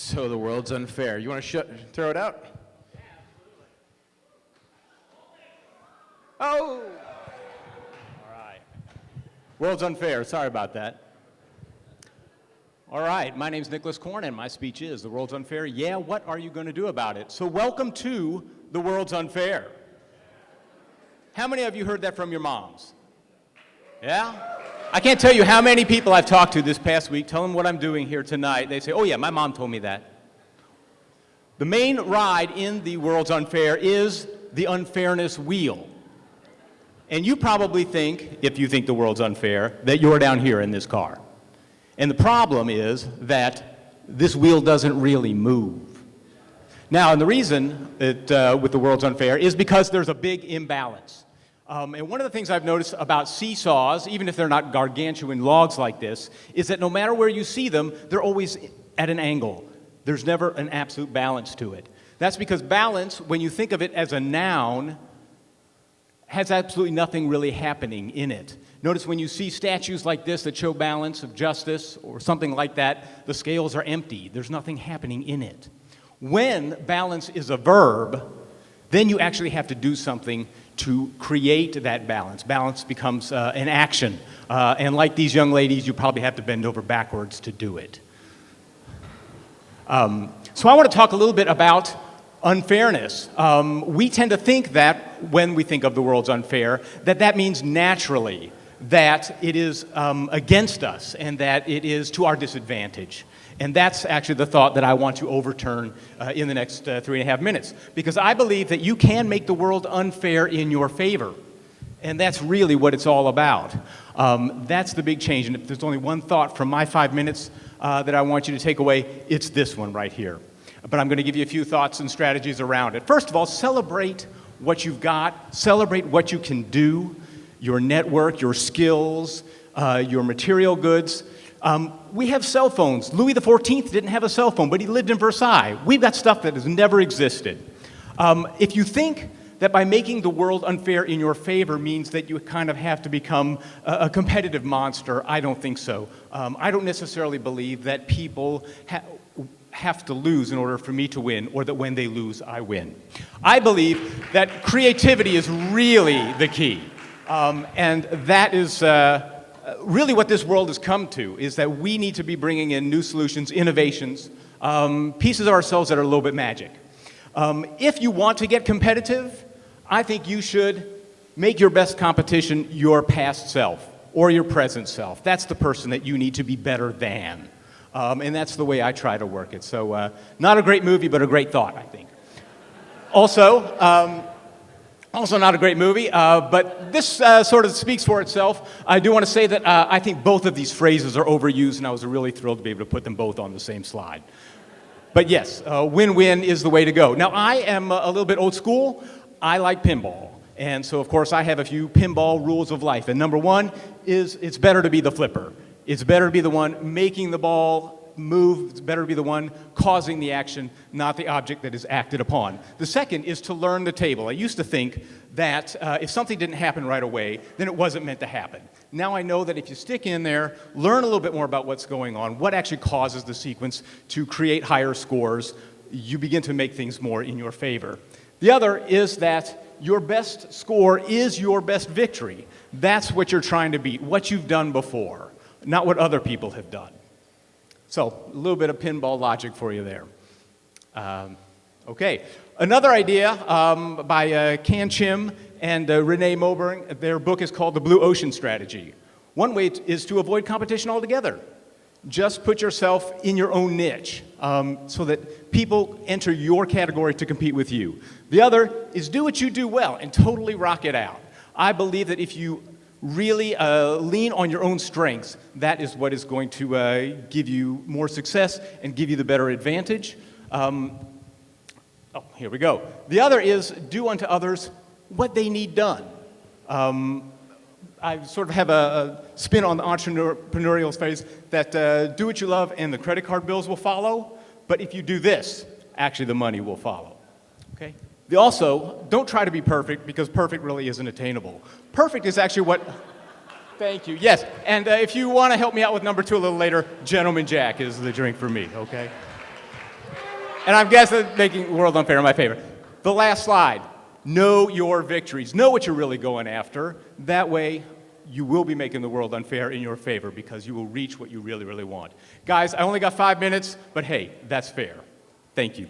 So the world's unfair. You want to throw it out? Oh! All right. World's unfair. Sorry about that. All right. My name's Nicholas Korn, and my speech is the world's unfair. Yeah, what are you going to do about it? So welcome to the world's unfair. How many of you heard that from your moms? Yeah? I can't tell you how many people I've talked to this past week, tell them what I'm doing here tonight. They say, oh yeah, my mom told me that. The main ride in the world's unfair is the unfairness wheel. And you probably think, if you think the world's unfair, that you're down here in this car. And the problem is that this wheel doesn't really move. Now, and the reason that with the world's unfair is because there's a big imbalance. And one of the things I've noticed about seesaws, even if they're not gargantuan logs like this, is that no matter where you see them, they're always at an angle. There's never an absolute balance to it. That's because balance, when you think of it as a noun, has absolutely nothing really happening in it. Notice when you see statues like this that show balance of justice or something like that, the scales are empty. There's nothing happening in it. When balance is a verb, then you actually have to do something to create that balance. Balance becomes an action. And like these young ladies, you probably have to bend over backwards to do it. So I want to talk a little bit about unfairness. We tend to think that when we think of the world's unfair, that means naturally that it is against us and that it is to our disadvantage. And that's actually the thought that I want to overturn in the next 3.5 minutes. Because I believe that you can make the world unfair in your favor. And that's really what it's all about. That's the big change. And if there's only one thought from my 5 minutes that I want you to take away, it's this one right here. But I'm going to give you a few thoughts and strategies around it. First of all, celebrate what you've got. Celebrate what you can do, your network, your skills, your material goods. We have cell phones. Louis XIV didn't have a cell phone, but he lived in Versailles. We've got stuff that has never existed. If you think that by making the world unfair in your favor means that you kind of have to become a competitive monster, I don't think so. I don't necessarily believe that people have to lose in order for me to win, or that when they lose, I win. I believe that creativity is really the key. And that is really what this world has come to, is that we need to be bringing in new solutions, innovations, pieces of ourselves that are a little bit magic. If you want to get competitive, I think you should make your best competition your past self or your present self. That's the person that you need to be better than. And that's the way I try to work it. So not a great movie, but a great thought, I think. Also not a great movie, but this sort of speaks for itself. I do want to say that I think both of these phrases are overused, and I was really thrilled to be able to put them both on the same slide. But yes, win-win is the way to go. Now, I am a little bit old school. I like pinball. And so, of course, I have a few pinball rules of life. And number one is it's better to be the flipper. It's better to be the one making the ball move. It's better to be the one causing the action, not the object that is acted upon. The second is to learn the table. I used to think that if something didn't happen right away, then it wasn't meant to happen. Now I know that if you stick in there, learn a little bit more about what's going on, what actually causes the sequence to create higher scores, you begin to make things more in your favor. The other is that your best score is your best victory. That's what you're trying to beat, what you've done before, not what other people have done. So, a little bit of pinball logic for you there. Okay, another idea by Kan Chim and Renee Moberg. Their book is called The Blue Ocean Strategy. One way is to avoid competition altogether. Just put yourself in your own niche so that people enter your category to compete with you. The other is do what you do well and totally rock it out. I believe that if you really lean on your own strengths, that is what is going to give you more success and give you the better advantage. Here we go. The other is do unto others what they need done. I sort of have a spin on the entrepreneurial phrase that do what you love and the credit card bills will follow, but if you do this, actually the money will follow. Okay? Also, don't try to be perfect, because perfect really isn't attainable. Perfect is actually what... Thank you. Yes, and if you want to help me out with number 2 a little later, Gentleman Jack is the drink for me, okay? And I'm guessing making the world unfair in my favor. The last slide. Know your victories. Know what you're really going after. That way, you will be making the world unfair in your favor because you will reach what you really, really want. Guys, I only got 5 minutes, but hey, that's fair. Thank you.